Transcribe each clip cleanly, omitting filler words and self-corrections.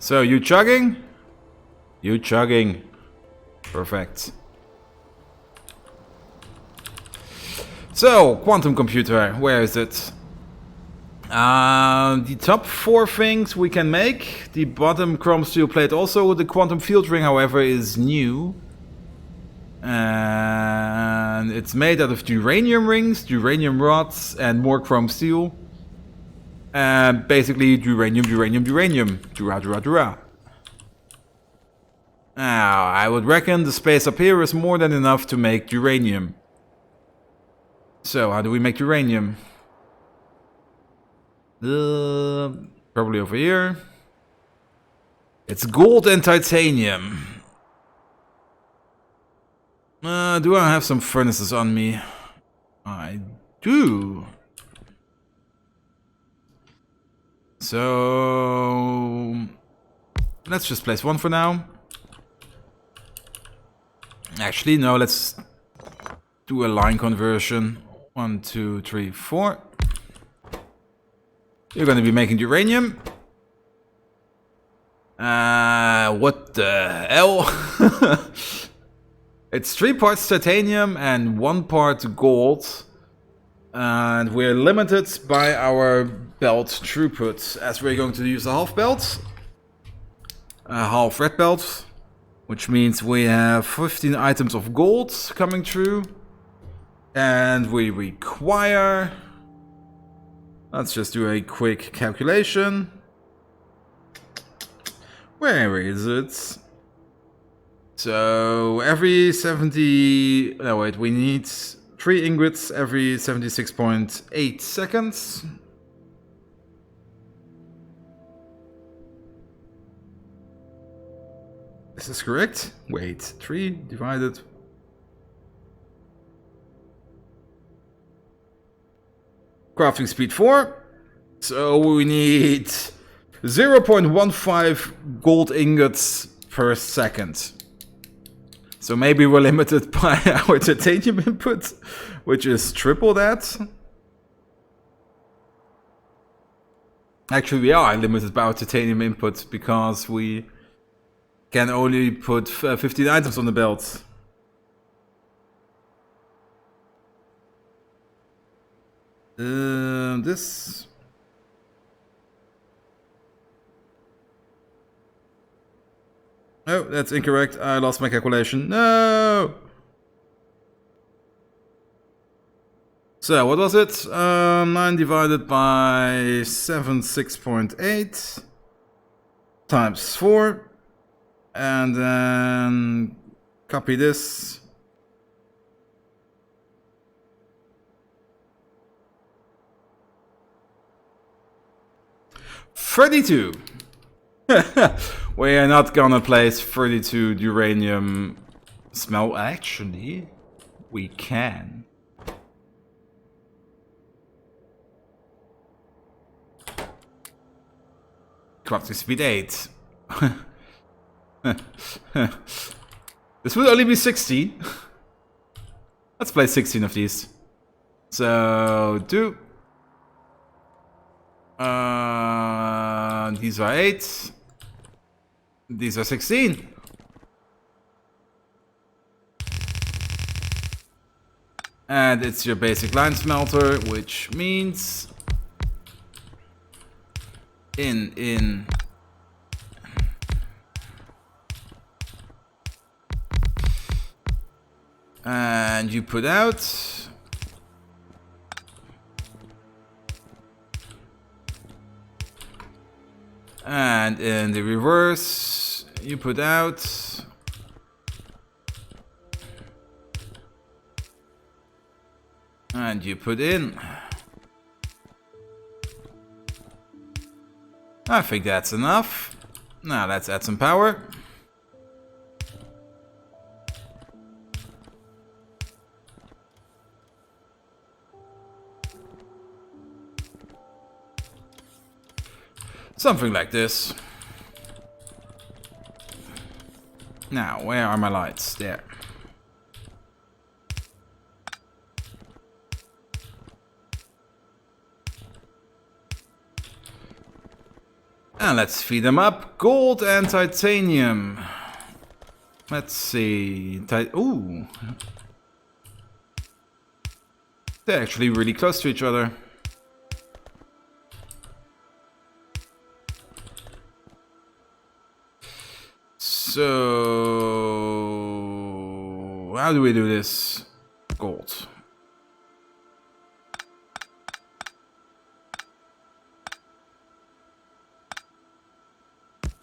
So, you chugging? You chugging. Perfect. So, quantum computer, where is it? The top 4 things we can make. The bottom chrome steel plate also. The quantum field ring, however, is new. And it's made out of uranium rings, uranium rods, and more chrome steel. And basically uranium. Dura. Now, I would reckon the space up here is more than enough to make uranium. So, how do we make uranium? Probably over here. It's gold and titanium. Do I have some furnaces on me? I do. So let's just place one for now. Actually, no, let's do a line conversion. 1, 2, 3, 4. You're gonna be making uranium. What the hell? It's 3 parts titanium and 1 part gold. And we're limited by our belt throughput, as we're going to use a half belt. A half red belt. Which means we have 15 items of gold coming through. And we require... Let's just do a quick calculation. Where is it? So every 70... No, wait, we need 3 ingots every 76.8 seconds. Is this correct? Wait, 3 divided... Crafting speed 4. So we need 0.15 gold ingots per second. So maybe we're limited by our titanium input, which is triple that. Actually, we are limited by our titanium input because we can only put 15 items on the belt. This... Oh, that's incorrect. I lost my calculation. No! So, what was it? 9 divided by 6.8 times 4. And then copy this. 32. We are not gonna place 32 uranium smell. Actually, we can. Crafting speed 8. This would only be 16. Let's play 16 of these. So, 2. These are 8. These are 16. And it's your basic line smelter, which means in. And you put out. And in the reverse, you put out. And you put in. I think that's enough. Now let's add some power. Something like this. Now, where are my lights? There. And let's feed them up. Gold and titanium. Let's see. Ooh. They're actually really close to each other. So, how do we do this? Gold.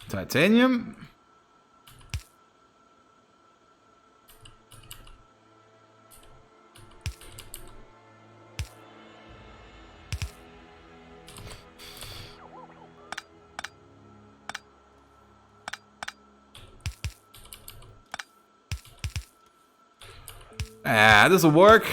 Titanium. Ah, this'll work.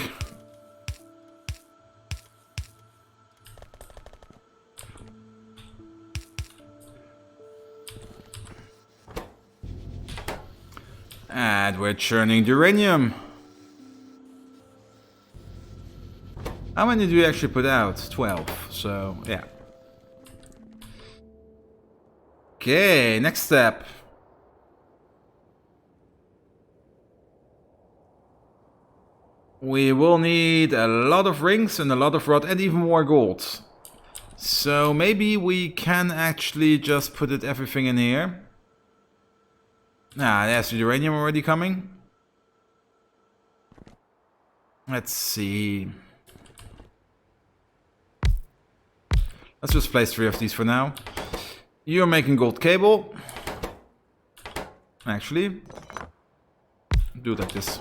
And we're churning uranium. How many do we actually put out? 12. So, yeah. Okay, next step. We will need a lot of rings and a lot of rod and even more gold. So maybe we can actually just put everything in here. There's the uranium already coming. Let's see. Let's just place 3 of these for now. You're making gold cable. Actually, do it like this.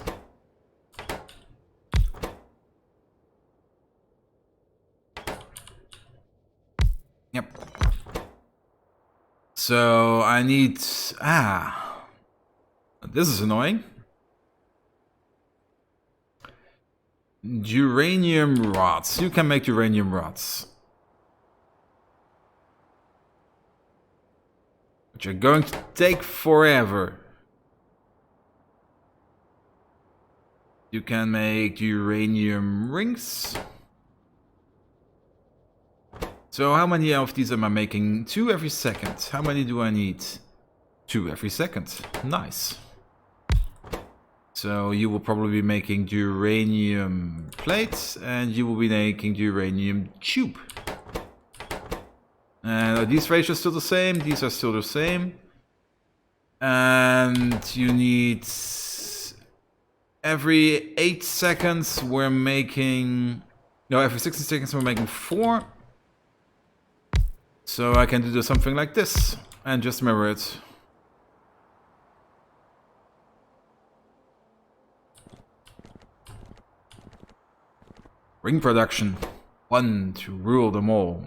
Yep. So I need... This is annoying. Uranium rods. You can make uranium rods. Which are going to take forever. You can make uranium rings. So how many of these am I making? 2 every second. How many do I need? 2 every second. Nice. So you will probably be making uranium plates and you will be making uranium tube. And are these ratios still the same? These are still the same. And you need... Every 8 seconds we're making... No, every 60 seconds we're making 4. So I can do something like this and just mirror it. Ring production. 1 to rule them all.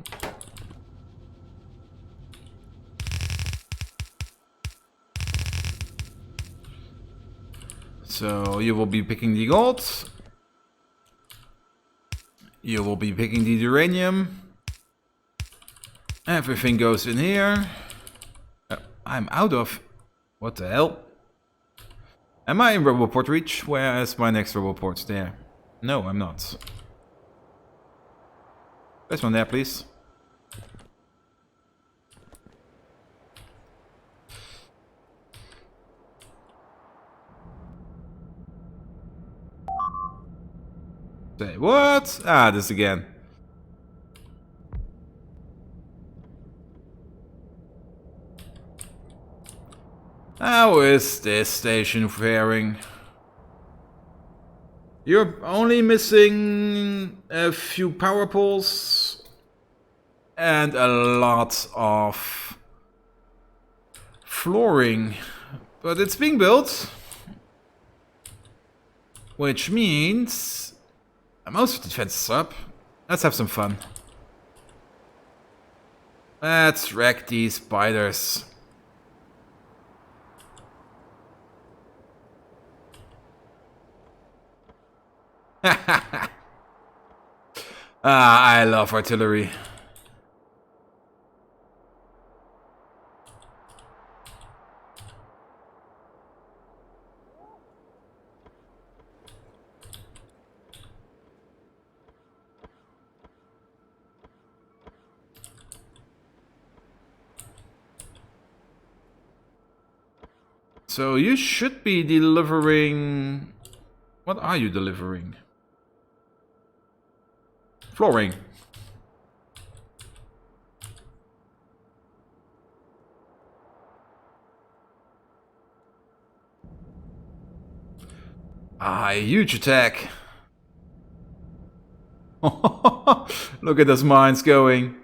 So you will be picking the gold. You will be picking the uranium. Everything goes in here. I'm out of... What the hell? Am I in Roboport reach? Where is my next Roboport? There. No, I'm not. There's one there, please. Say what? This again. How is this station faring? You're only missing a few power poles and a lot of flooring, but it's being built, which means most of the defense is up. Let's have some fun. Let's wreck these spiders. I love artillery. So you should be delivering... What are you delivering? Flooring. Ah, a huge attack. Look at those mines going.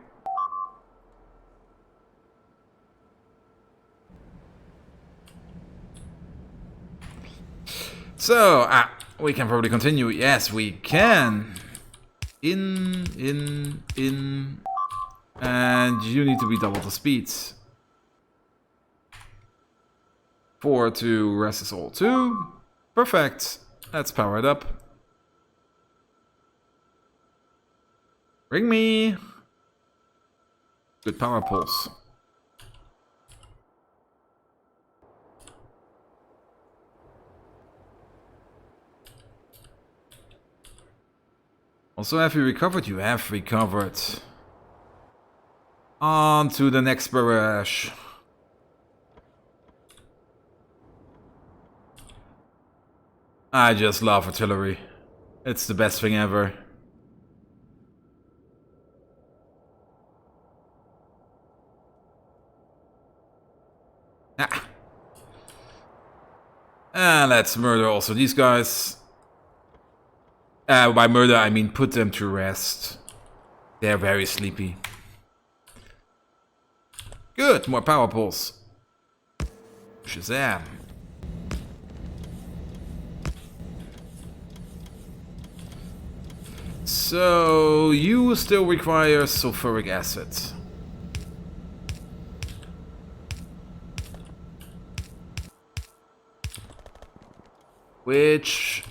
So, we can probably continue. Yes, we can. In. And you need to be double the speeds. 4 to rest is all 2. Perfect. Let's power it up. Ring me. Good power pulse. Also, have you recovered? You have recovered. On to the next barrage. I just love artillery. It's the best thing ever. And let's murder also these guys. By murder, I mean put them to rest. They're very sleepy. Good, more power pulse. Shazam. So, you still require sulfuric acid. Which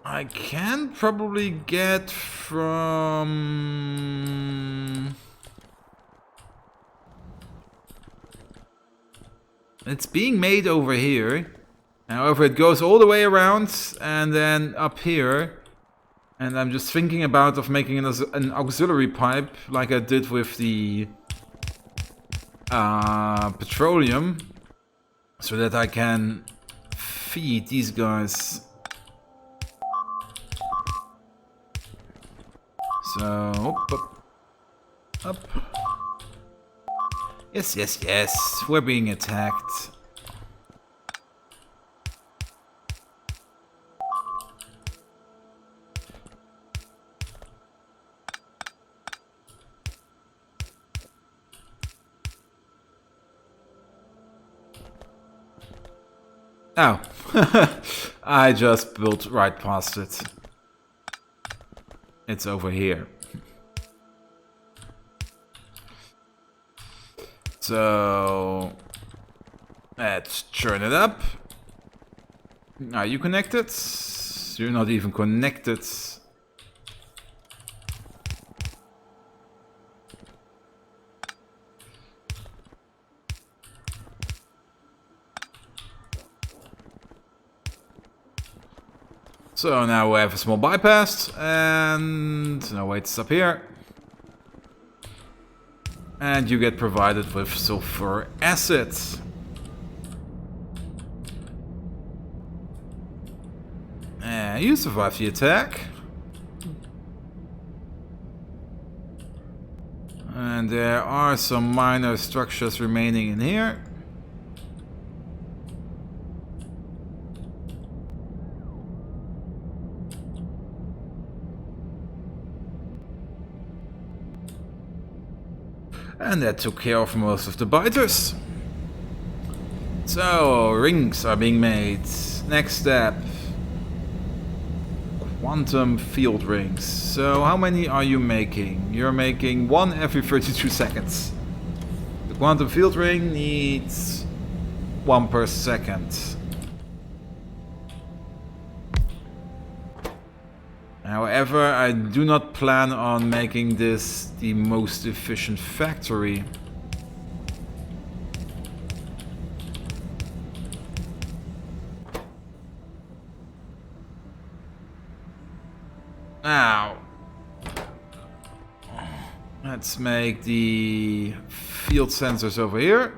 I can probably get from... It's being made over here. However, it goes all the way around and then up here. And I'm just thinking about making an auxiliary pipe like I did with the petroleum. So that I can feed these guys. So, up. Yes, we're being attacked. Oh, I just built right past it. It's over here. So, let's churn it up. Are you connected? You're not even connected. So now we have a small bypass, and no wait, it's up here. And you get provided with sulfur acid. And you survive the attack. And there are some minor structures remaining in here. And that took care of most of the biters. So, rings are being made. Next step. Quantum field rings. So, how many are you making? You're making 1 every 32 seconds. The quantum field ring needs 1 per second. However, I do not plan on making this the most efficient factory. Now, let's make the field sensors over here.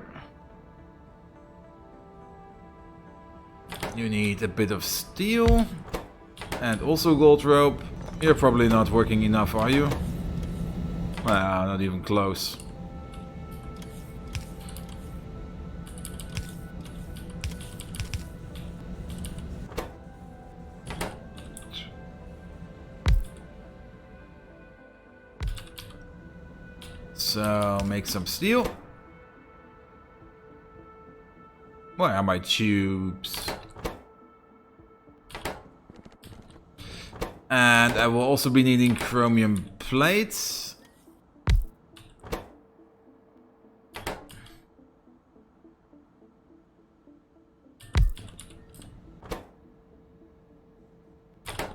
You need a bit of steel. And also gold rope. You're probably not working enough, are you? Well, not even close. So, make some steel. Where are my tubes? And I will also be needing chromium plates.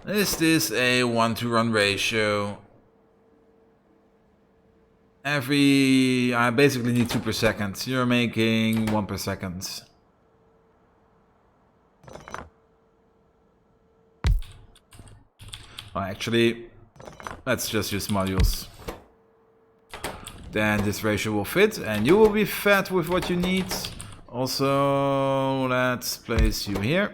Is this a 1-to-1 ratio? I basically need 2 per second. You're making 1 per second. Oh, actually, let's just use modules. Then this ratio will fit, and you will be fed with what you need. Also, let's place you here.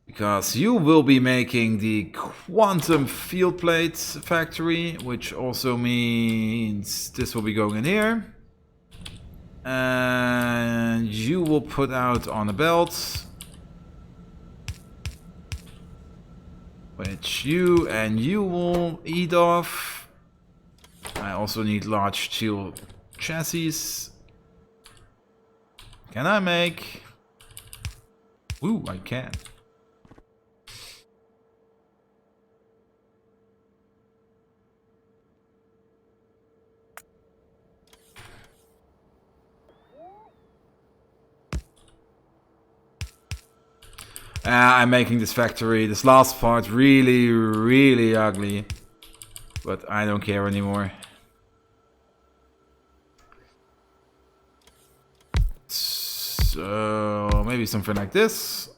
Because you will be making the quantum field plate factory, which also means this will be going in here. And you will put out on a belt. Which you will eat off. I also need large steel chassis. Can I make? Ooh, I can. I'm making this factory, this last part, really, really ugly. But I don't care anymore. So, maybe something like this.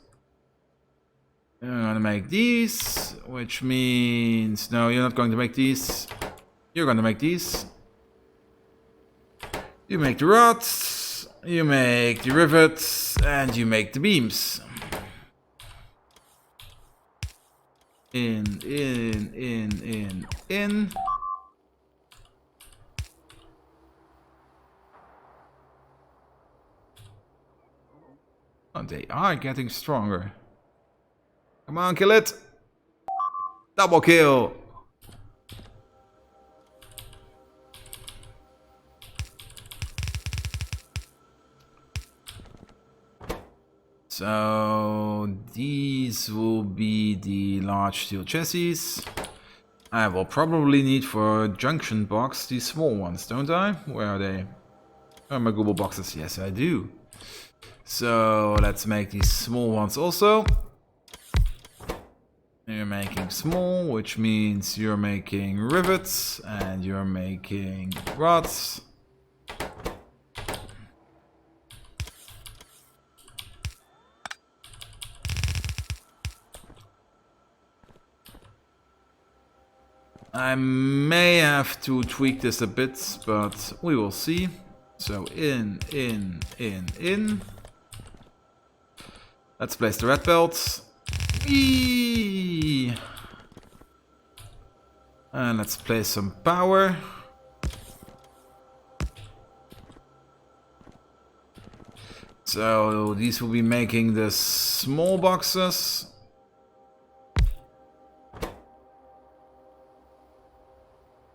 I'm gonna make these, which means... No, you're not going to make these. You're gonna make these. You make the rods, you make the rivets, and you make the beams. In. Oh, they are getting stronger. Come on, kill it. Double kill. So these will be the large steel chassis. I will probably need for a junction box these small ones, don't I? Where are they? Oh, my Google boxes. Yes, I do. So let's make these small ones also. You're making small, which means you're making rivets and you're making rods. I may have to tweak this a bit, but we will see. So in. Let's place the red belt. Eee! And let's place some power. So these will be making the small boxes.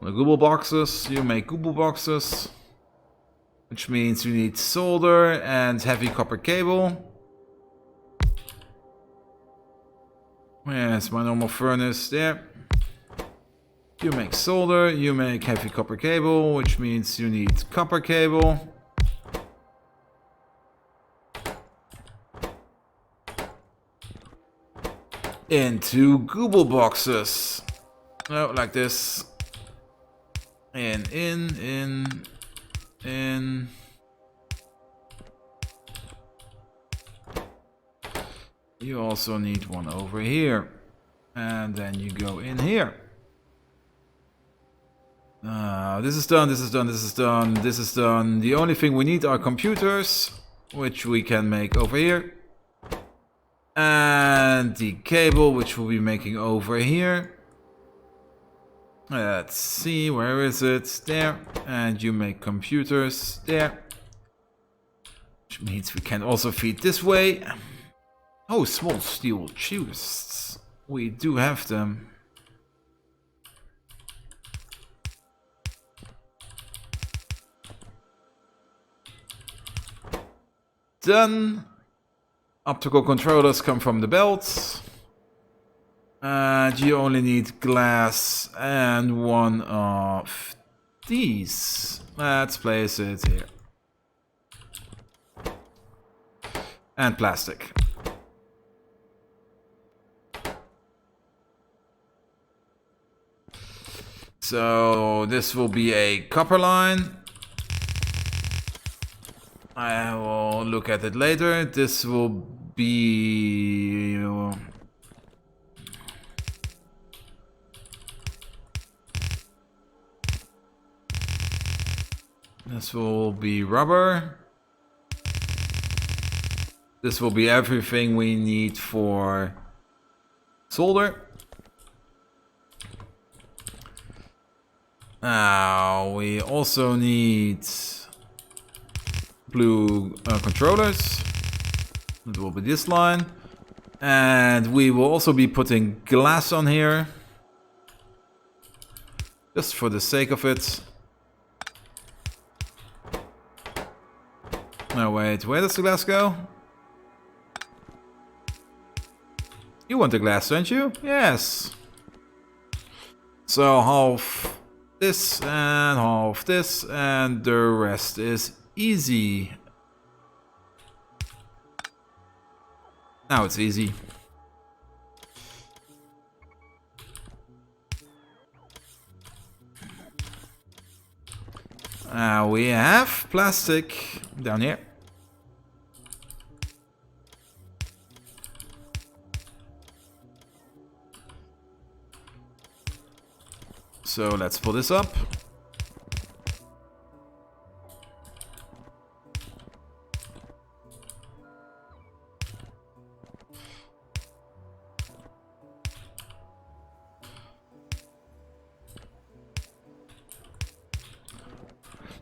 The Google boxes, you make Google boxes, which means you need solder and heavy copper cable. Where's my normal furnace? There. You make solder, you make heavy copper cable, which means you need copper cable. Into Google boxes. No, like this. In. You also need one over here. And then you go in here. This is done, this is done, this is done, this is done. The only thing we need are computers. which we can make over here. And the cable, which we'll be making over here. Let's see, where is it? There. And you make computers there. Which means we can also feed this way. Oh, small steel chests. We do have them. Done. Optical controllers come from the belts. And you only need glass and one of these. Let's place it here. And plastic. So this will be a copper line. I will look at it later. This will be... This will be rubber. This will be everything we need for solder. Now we also need blue controllers. It will be this line. And we will also be putting glass on here. Just for the sake of it. No, wait, where does the glass go? You want the glass, don't you? Yes. So half this and half this, and the rest is easy. Now it's easy. We have plastic down here. So let's pull this up.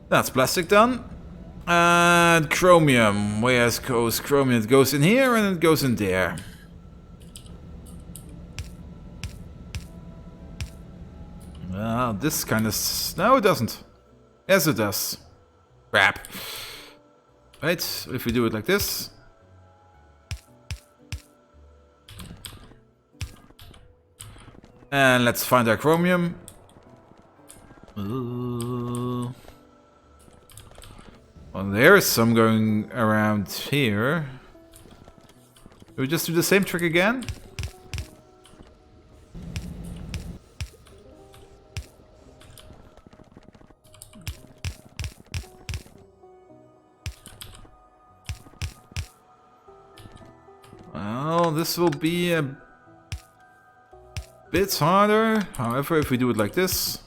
That's plastic done. And chromium. Where goes chromium? It goes in here and it goes in there. This kind of... No, it doesn't. Yes, it does. Crap. Right, if we do it like this. And let's find our chromium. Well, there is some going around here. Do we just do the same trick again? Well, this will be a bit harder. However, if we do it like this.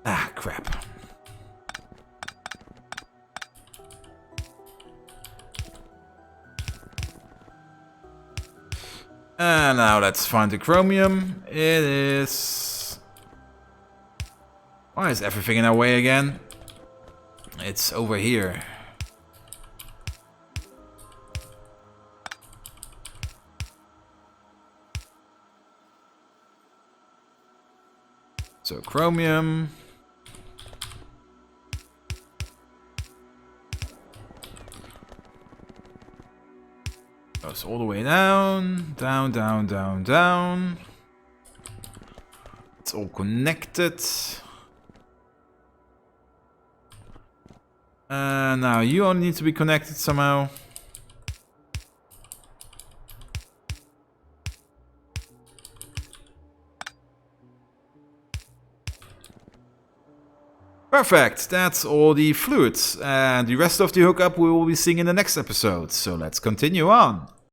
Ah, crap. And now let's find the chromium. It is... Why is everything in our way again? It's over here. So chromium. Goes all the way down, down, down, down, down. It's all connected. Now you only need to be connected somehow. Perfect, that's all the fluids. And the rest of the hookup we will be seeing in the next episode. So let's continue on.